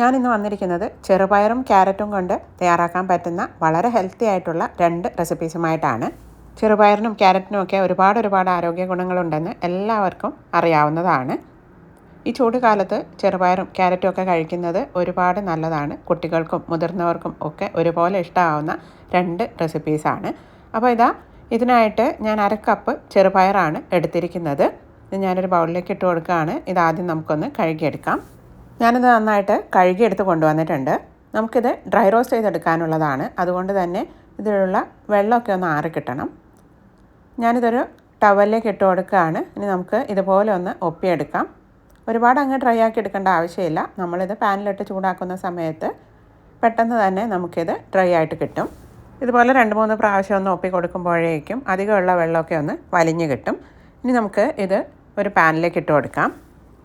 ഞാനിന്ന് വന്നിരിക്കുന്നത് ചെറുപയറും ക്യാരറ്റും കൊണ്ട് തയ്യാറാക്കാൻ പറ്റുന്ന വളരെ ഹെൽത്തി ആയിട്ടുള്ള 2 റെസിപ്പീസുമായിട്ടാണ്. ചെറുപയറിനും ക്യാരറ്റിനും ഒക്കെ ഒരുപാട് ആരോഗ്യ ഗുണങ്ങളുണ്ടെന്ന് എല്ലാവർക്കും അറിയാവുന്നതാണ്. ഈ ചൂട് കാലത്ത് ചെറുപയറും ക്യാരറ്റും ഒക്കെ കഴിക്കുന്നത് ഒരുപാട് നല്ലതാണ്. കുട്ടികൾക്കും മുതിർന്നവർക്കും ഒക്കെ ഒരുപോലെ ഇഷ്ടമാവുന്ന 2 റെസിപ്പീസാണ്. അപ്പോൾ ഇതിനായിട്ട് ഞാൻ 1/2 കപ്പ് ചെറുപയറാണ് എടുത്തിരിക്കുന്നത്. ഇത് ഞാനൊരു ബൗളിലേക്ക് ഇട്ട് കൊടുക്കുകയാണ്. ഇതാദ്യം നമുക്കൊന്ന് കഴുകിയെടുക്കാം. ഞാനിത് നന്നായിട്ട് കഴുകിയെടുത്ത് കൊണ്ടുവന്നിട്ടുണ്ട്. നമുക്കിത് ഡ്രൈ റോസ്റ്റ് ചെയ്തെടുക്കാനുള്ളതാണ്. അതുകൊണ്ട് തന്നെ ഇതിലുള്ള വെള്ളമൊക്കെ ഒന്ന് ആറിക്കിട്ടണം. ഞാനിതൊരു ടവലിലേക്ക് ഇട്ട് കൊടുക്കുകയാണ്. ഇനി നമുക്ക് ഇതുപോലെ ഒന്ന് ഒപ്പിയെടുക്കാം. ഒരുപാട് അങ്ങ് ഡ്രൈ ആക്കി എടുക്കേണ്ട ആവശ്യമില്ല. നമ്മളിത് പാനിലിട്ട് ചൂടാക്കുന്ന സമയത്ത് പെട്ടെന്ന് തന്നെ നമുക്കിത് ഡ്രൈ ആയിട്ട് കിട്ടും. ഇതുപോലെ 2-3 പ്രാവശ്യം ഒന്ന് ഒപ്പി കൊടുക്കുമ്പോഴേക്കും അധികമുള്ള വെള്ളമൊക്കെ ഒന്ന് വലിഞ്ഞ് കിട്ടും. ഇനി നമുക്ക് ഇത് ഒരു പാനിലേക്ക് ഇട്ട് കൊടുക്കാം.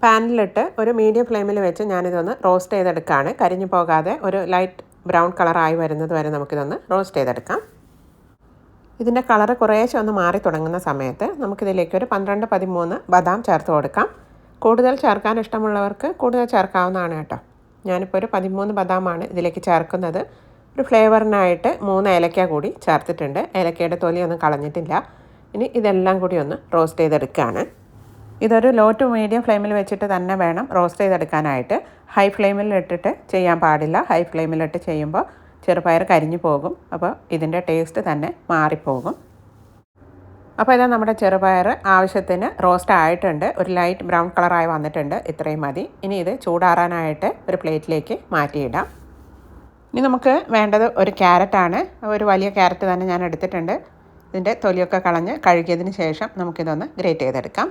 പാനിലിട്ട് ഒരു മീഡിയം ഫ്ലെയിമിൽ വെച്ച് ഞാനിതൊന്ന് റോസ്റ്റ് ചെയ്തെടുക്കുകയാണ്. കരിഞ്ഞു പോകാതെ ഒരു ലൈറ്റ് ബ്രൗൺ കളറായി വരുന്നത് വരെ നമുക്കിതൊന്ന് റോസ്റ്റ് ചെയ്തെടുക്കാം. ഇതിൻ്റെ കളറ് കുറേശ്ശെ ഒന്ന് മാറി തുടങ്ങുന്ന സമയത്ത് നമുക്കിതിലേക്ക് ഒരു 12-13 ബദാം ചേർത്ത് കൊടുക്കാം. കൂടുതൽ ചേർക്കാൻ ഇഷ്ടമുള്ളവർക്ക് കൂടുതൽ ചേർക്കാവുന്നതാണ് കേട്ടോ. ഞാനിപ്പോൾ ഒരു 13 ബദാമാണ് ഇതിലേക്ക് ചേർക്കുന്നത്. ഒരു ഫ്ലേവറിനായിട്ട് 3 ഏലക്ക കൂടി ചേർത്തിട്ടുണ്ട്. ഏലക്കയുടെ തൊലിയൊന്നും കളഞ്ഞിട്ടില്ല. ഇനി ഇതെല്ലാം കൂടി ഒന്ന് റോസ്റ്റ് ചെയ്തെടുക്കുകയാണ്. ഇതൊരു ലോ ടു മീഡിയം ഫ്ലെയിമിൽ വെച്ചിട്ട് തന്നെ വേണം റോസ്റ്റ് ചെയ്തെടുക്കാനായിട്ട്. ഹൈ ഫ്ലെയിമിൽ ഇട്ടിട്ട് ചെയ്യാൻ പാടില്ല. ഹൈ ഫ്ലെയിമിലിട്ട് ചെയ്യുമ്പോൾ ചെറുപയർ കരിഞ്ഞു പോകും. അപ്പോൾ ഇതിൻ്റെ ടേസ്റ്റ് തന്നെ മാറിപ്പോകും. അപ്പോൾ നമ്മുടെ ചെറുപയർ ആവശ്യത്തിന് റോസ്റ്റ് ആയിട്ടുണ്ട്. ഒരു ലൈറ്റ് ബ്രൗൺ കളറായി വന്നിട്ടുണ്ട്. ഇത്രയും മതി. ഇനി ഇത് ചൂടാറാനായിട്ട് ഒരു പ്ലേറ്റിലേക്ക് മാറ്റിയിടാം. ഇനി നമുക്ക് വേണ്ടത് ഒരു ക്യാരറ്റാണ്. ഒരു വലിയ ക്യാരറ്റ് തന്നെ ഞാൻ എടുത്തിട്ടുണ്ട്. ഇതിൻ്റെ തൊലിയൊക്കെ കളഞ്ഞ് കഴുകിയതിന് ശേഷം നമുക്കിതൊന്ന് ഗ്രേറ്റ് ചെയ്തെടുക്കാം.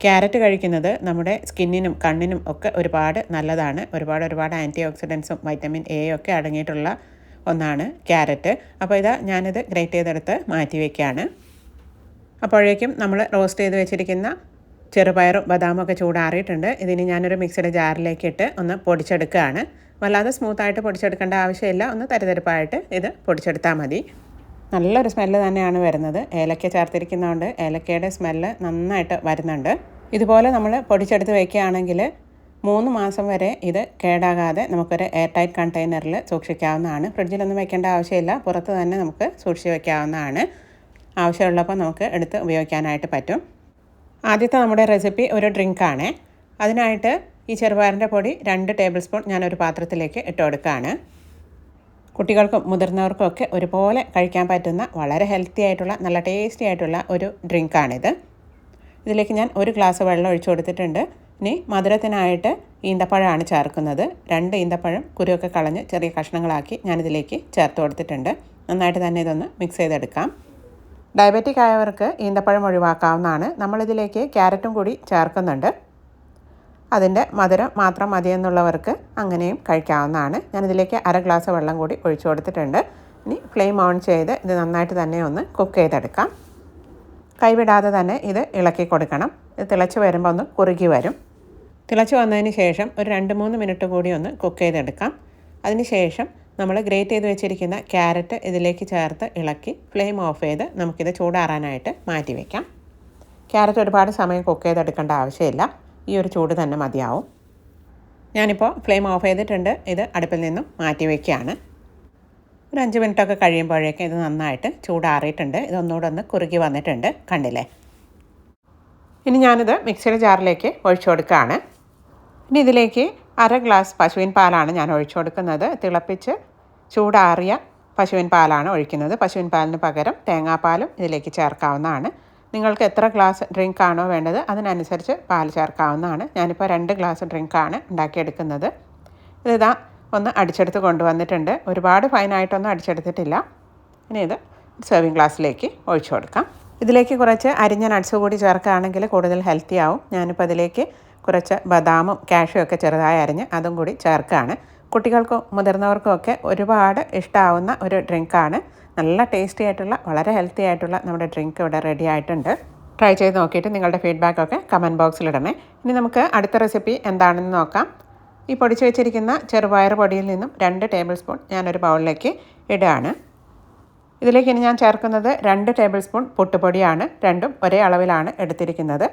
ക്യാരറ്റ് കഴിക്കുന്നത് നമ്മുടെ സ്കിന്നിനും കണ്ണിനും ഒക്കെ ഒരുപാട് നല്ലതാണ്. ഒരുപാട് ആൻറ്റി ഓക്സിഡൻസും വൈറ്റമിൻ എ ഒക്കെ അടങ്ങിയിട്ടുള്ള ഒന്നാണ് ക്യാരറ്റ്. അപ്പോൾ ഞാനിത് ഗ്രേറ്റ് ചെയ്തെടുത്ത് മാറ്റി വയ്ക്കുകയാണ്. അപ്പോഴേക്കും നമ്മൾ റോസ്റ്റ് ചെയ്ത് വെച്ചിരിക്കുന്ന ചെറുപയറും ബദാമും ഒക്കെ ചൂടാറിയിട്ടുണ്ട്. ഇതിന് ഞാനൊരു മിക്സിയുടെ ജാറിലേക്ക് ഇട്ട് ഒന്ന് പൊടിച്ചെടുക്കുകയാണ്. വല്ലാതെ സ്മൂത്തായിട്ട് പൊടിച്ചെടുക്കേണ്ട ആവശ്യമില്ല. ഒന്ന് തരിതരിപ്പായിട്ട് ഇത് പൊടിച്ചെടുത്താൽ മതി. നല്ലൊരു സ്മെല്ല് തന്നെയാണ് വരുന്നത്. ഏലക്ക ചേർത്തിരിക്കുന്നതുകൊണ്ട് ഏലക്കയുടെ സ്മെല്ല് നന്നായിട്ട് വരുന്നുണ്ട്. ഇതുപോലെ നമ്മൾ പൊടിച്ചെടുത്ത് വയ്ക്കുകയാണെങ്കിൽ 3 മാസം വരെ ഇത് കേടാകാതെ നമുക്കൊരു എയർ ടൈറ്റ് കണ്ടെയ്നറിൽ സൂക്ഷിക്കാവുന്നതാണ്. ഫ്രിഡ്ജിലൊന്നും വെക്കേണ്ട ആവശ്യമില്ല. പുറത്ത് തന്നെ നമുക്ക് സൂക്ഷിച്ച് വയ്ക്കാവുന്നതാണ്. ആവശ്യമുള്ളപ്പോൾ നമുക്ക് എടുത്ത് ഉപയോഗിക്കാനായിട്ട് പറ്റും. ആദ്യത്തെ നമ്മുടെ റെസിപ്പി ഒരു ഡ്രിങ്കാണ്. അതിനായിട്ട് ഈ ചെറുപയറിൻ്റെ പൊടി 2 ടേബിൾ സ്പൂൺ ഞാനൊരു പാത്രത്തിലേക്ക് ഇട്ട് കൊടുക്കുകയാണ്. കുട്ടികൾക്കും മുതിർന്നവർക്കും ഒക്കെ ഒരുപോലെ കഴിക്കാൻ പറ്റുന്ന വളരെ ഹെൽത്തി ആയിട്ടുള്ള നല്ല ടേസ്റ്റി ആയിട്ടുള്ള ഒരു ഡ്രിങ്കാണിത്. ഇതിലേക്ക് ഞാൻ 1 ഗ്ലാസ് വെള്ളം ഒഴിച്ചു കൊടുത്തിട്ടുണ്ട്. ഇനി മധുരത്തിനായിട്ട് ഈന്തപ്പഴമാണ് ചേർക്കുന്നത്. 2 ഈന്തപ്പഴം കുരുവൊക്കെ കളഞ്ഞ് ചെറിയ കഷ്ണങ്ങളാക്കി ഞാനിതിലേക്ക് ചേർത്ത് കൊടുത്തിട്ടുണ്ട്. നന്നായിട്ട് തന്നെ ഇതൊന്ന് മിക്സ് ചെയ്തെടുക്കാം. ഡയബറ്റിക് ആയവർക്ക് ഈന്തപ്പഴം ഒഴിവാക്കാവുന്നതാണ്. നമ്മളിതിലേക്ക് ക്യാരറ്റും കൂടി ചേർക്കുന്നുണ്ട്. അതിൻ്റെ മധുരം മാത്രം മതിയെന്നുള്ളവർക്ക് അങ്ങനെയും കഴിക്കാവുന്നതാണ്. ഞാനിതിലേക്ക് 1/2 ഗ്ലാസ് വെള്ളം കൂടി ഒഴിച്ചു കൊടുത്തിട്ടുണ്ട്. ഇനി ഫ്ലെയിം ഓൺ ചെയ്ത് ഇത് നന്നായിട്ട് തന്നെ ഒന്ന് കുക്ക് ചെയ്തെടുക്കാം. കൈവിടാതെ തന്നെ ഇത് ഇളക്കി കൊടുക്കണം. ഇത് തിളച്ച് വരുമ്പോൾ ഒന്ന് കുറുകി വരും. തിളച്ച് വന്നതിന് ശേഷം ഒരു 2-3 മിനിറ്റ് കൂടി ഒന്ന് കുക്ക് ചെയ്തെടുക്കാം. അതിന് ശേഷം നമ്മൾ ഗ്രേറ്റ് ചെയ്ത് വെച്ചിരിക്കുന്ന ക്യാരറ്റ് ഇതിലേക്ക് ചേർത്ത് ഇളക്കി ഫ്ലെയിം ഓഫ് ചെയ്ത് നമുക്കിത് ചൂടാറാനായിട്ട് മാറ്റി വയ്ക്കാം. ക്യാരറ്റ് ഒരുപാട് സമയം കുക്ക് ചെയ്തെടുക്കേണ്ട ആവശ്യമില്ല. ഈ ഒരു ചൂട് തന്നെ മതിയാവും. ഞാനിപ്പോൾ ഫ്ലെയിം ഓഫ് ചെയ്തിട്ടുണ്ട്. ഇത് അടുപ്പിൽ നിന്നും മാറ്റി വയ്ക്കുകയാണ്. ഒരു 5 മിനിറ്റൊക്കെ കഴിയുമ്പോഴേക്കും ഇത് നന്നായിട്ട് ചൂടാറിയിട്ടുണ്ട്. ഇതൊന്നുകൂടെ ഒന്ന് കുറുകി വന്നിട്ടുണ്ട്. കണ്ടില്ലേ? ഇനി ഞാനിത് മിക്സിയുടെ ജാറിലേക്ക് ഒഴിച്ചു കൊടുക്കുകയാണ്. ഇനി ഇതിലേക്ക് 1/2 ഗ്ലാസ് പശുവിൻ പാലാണ് ഞാൻ ഒഴിച്ചു കൊടുക്കുന്നത്. തിളപ്പിച്ച് ചൂടാറിയ പശുവിൻ പാലാണ് ഒഴിക്കുന്നത്. പശുവിൻ പാലിന് പകരം തേങ്ങാപ്പാലും ഇതിലേക്ക് ചേർക്കാവുന്നതാണ്. നിങ്ങൾക്ക് എത്ര ഗ്ലാസ് ഡ്രിങ്കാണോ വേണ്ടത് അതിനനുസരിച്ച് പാൽ ചേർക്കാവുന്നതാണ്. ഞാനിപ്പോൾ 2 ഗ്ലാസ് ഡ്രിങ്കാണ് ഉണ്ടാക്കിയെടുക്കുന്നത്. ഇതാ ഒന്ന് അടിച്ചെടുത്ത് കൊണ്ടുവന്നിട്ടുണ്ട്. ഒരുപാട് ഫൈനായിട്ടൊന്നും അടിച്ചെടുത്തിട്ടില്ല. ഇനി ഇത് സെർവിങ് ഗ്ലാസ്സിലേക്ക് ഒഴിച്ചു കൊടുക്കാം. ഇതിലേക്ക് കുറച്ച് അരിഞ്ഞ നട്ട്സ് കൂടി ചേർക്കുകയാണെങ്കിൽ കൂടുതൽ ഹെൽത്തി ആവും. ഞാനിപ്പോൾ അതിലേക്ക് കുറച്ച് ബദാമും കാഷ്യൂ ഒക്കെ ചെറുതായി അരിഞ്ഞ് അതും കൂടി ചേർക്കുകയാണ്. കുട്ടികൾക്കും മുതിർന്നവർക്കും ഒക്കെ ഒരുപാട് ഇഷ്ടമാവുന്ന ഒരു ഡ്രിങ്കാണ്. നല്ല ടേസ്റ്റി ആയിട്ടുള്ള വളരെ ഹെൽത്തി ആയിട്ടുള്ള നമ്മുടെ ഡ്രിങ്ക് ഇവിടെ റെഡി ആയിട്ടുണ്ട്. ട്രൈ ചെയ്ത് നോക്കിയിട്ട് നിങ്ങളുടെ ഫീഡ്ബാക്കൊക്കെ കമൻറ്റ് ബോക്സിലിടണേ. ഇനി നമുക്ക് അടുത്ത റെസിപ്പി എന്താണെന്ന് നോക്കാം. ഈ പൊടിച്ച് വെച്ചിരിക്കുന്ന ചെറുപയർ പൊടിയിൽ നിന്നും 2 ടേബിൾ സ്പൂൺ ഞാനൊരു ബൗളിലേക്ക് ഇടുകയാണ്. ഇതിലേക്ക് ഇനി ഞാൻ ചേർക്കുന്നത് 2 ടേബിൾ സ്പൂൺ പുട്ടുപൊടിയാണ്. രണ്ടും ഒരേ അളവിലാണ് എടുത്തിരിക്കുന്നത്.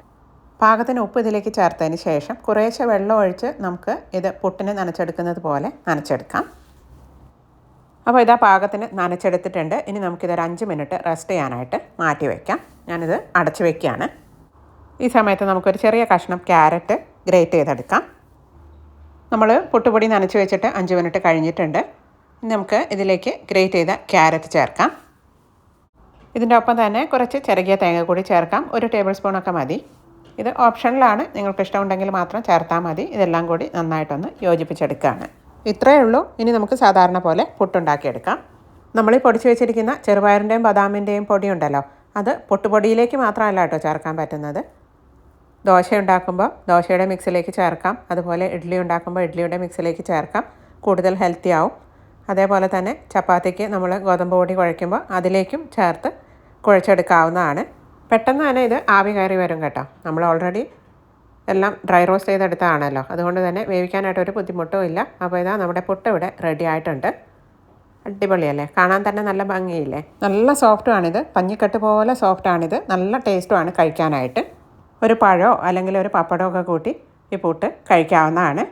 പാകത്തിന് ഉപ്പ് ഇതിലേക്ക് ചേർത്തതിന് ശേഷം കുറേശ്ശെ വെള്ളം ഒഴിച്ച് നമുക്ക് ഇത് പുട്ടിന് നനച്ചെടുക്കുന്നത് പോലെ നനച്ചെടുക്കാം. അപ്പോൾ ഇതാ പാകത്തിന് നനച്ചെടുത്തിട്ടുണ്ട്. ഇനി നമുക്കിതൊരു 5 മിനിറ്റ് റെസ്റ്റ് ചെയ്യാനായിട്ട് മാറ്റി വയ്ക്കാം. ഞാനിത് അടച്ചു വയ്ക്കുകയാണ്. ഈ സമയത്ത് നമുക്കൊരു ചെറിയ കഷ്ണം ക്യാരറ്റ് ഗ്രേറ്റ് ചെയ്തെടുക്കാം. നമ്മൾ പുട്ടുപൊടി നനച്ച് വെച്ചിട്ട് 5 മിനിറ്റ് കഴിഞ്ഞിട്ടുണ്ട്. ഇനി നമുക്ക് ഇതിലേക്ക് ഗ്രേറ്റ് ചെയ്ത ക്യാരറ്റ് ചേർക്കാം. ഇതിൻ്റെ ഒപ്പം തന്നെ കുറച്ച് ചിരകിയ തേങ്ങ കൂടി ചേർക്കാം. 1 ടേബിൾ സ്പൂണൊക്കെ മതി. ഇത് ഓപ്ഷനിലാണ്, നിങ്ങൾക്ക് ഇഷ്ടമുണ്ടെങ്കിൽ മാത്രം ചേർത്താൽ മതി. ഇതെല്ലാം കൂടി നന്നായിട്ടൊന്ന് യോജിപ്പിച്ചെടുക്കുകയാണ്. ഇത്രയേ ഉള്ളൂ. ഇനി നമുക്ക് സാധാരണ പോലെ പുട്ടുണ്ടാക്കിയെടുക്കാം. നമ്മൾ ഈ പൊടിച്ച് വെച്ചിരിക്കുന്ന ചെറുപയറിൻ്റെയും ബദാമിൻ്റെയും പൊടിയുണ്ടല്ലോ, അത് പുട്ടുപൊടിയിലേക്ക് മാത്രമല്ല കേട്ടോ ചേർക്കാൻ പറ്റുന്നത്. ദോശ ഉണ്ടാക്കുമ്പോൾ ദോശയുടെ മിക്സിലേക്ക് ചേർക്കാം. അതുപോലെ ഇഡ്ഡലി ഉണ്ടാക്കുമ്പോൾ ഇഡ്ഡലിയുടെ മിക്സിലേക്ക് ചേർക്കാം. കൂടുതൽ ഹെൽത്തി ആവും. അതേപോലെ തന്നെ ചപ്പാത്തിക്ക് നമ്മൾ ഗോതമ്പ് പൊടി കുഴയ്ക്കുമ്പോൾ അതിലേക്കും ചേർത്ത് കുഴച്ചെടുക്കാവുന്നതാണ്. പെട്ടെന്ന് തന്നെ ഇത് ആവി കയറി വരും കേട്ടോ. നമ്മൾ ഓൾറെഡി എല്ലാം ഡ്രൈ റോസ്റ്റ് ചെയ്തെടുത്തതാണല്ലോ, അതുകൊണ്ട് തന്നെ വേവിക്കാനായിട്ടൊരു ബുദ്ധിമുട്ടും ഇല്ല. അപ്പോൾ ഇതാ നമ്മുടെ പുട്ട് ഇവിടെ റെഡി ആയിട്ടുണ്ട്. അടിപൊളിയല്ലേ? കാണാൻ തന്നെ നല്ല ഭംഗിയില്ലേ? നല്ല സോഫ്റ്റുമാണിത്, പഞ്ഞിക്കെട്ട് പോലെ സോഫ്റ്റാണിത്. നല്ല ടേസ്റ്റുമാണ് കഴിക്കാനായിട്ട്. ഒരു പഴമോ അല്ലെങ്കിൽ ഒരു പപ്പടമോ ഒക്കെ കൂട്ടി ഈ പുട്ട് കഴിക്കാവുന്നതാണ്.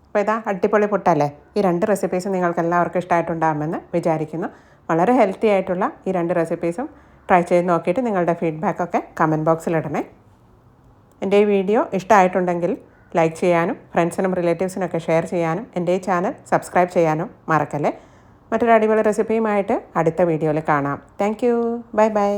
അപ്പോൾ ഇതാ അടിപൊളി പുട്ടല്ലേ? ഈ 2 റെസിപ്പീസ് നിങ്ങൾക്ക് എല്ലാവർക്കും ഇഷ്ടമായിട്ടുണ്ടാകുമെന്ന് വിചാരിക്കുന്നു. വളരെ ഹെൽത്തി ആയിട്ടുള്ള ഈ 2 റെസിപ്പീസും ട്രൈ ചെയ്ത് നോക്കിയിട്ട് നിങ്ങളുടെ ഫീഡ്ബാക്കൊക്കെ കമൻറ്റ് ബോക്സിലിടണേ. എൻ്റെ ഈ വീഡിയോ ഇഷ്ടമായിട്ടുണ്ടെങ്കിൽ ലൈക്ക് ചെയ്യാനും ഫ്രണ്ട്സിനും റിലേറ്റീവ്സിനൊക്കെ ഷെയർ ചെയ്യാനും എൻ്റെ ഈ ചാനൽ സബ്സ്ക്രൈബ് ചെയ്യാനും മറക്കല്ലേ. മറ്റൊരു അടിപൊളി റെസിപ്പിയുമായിട്ട് അടുത്ത വീഡിയോയിൽ കാണാം. Thank you. Bye bye.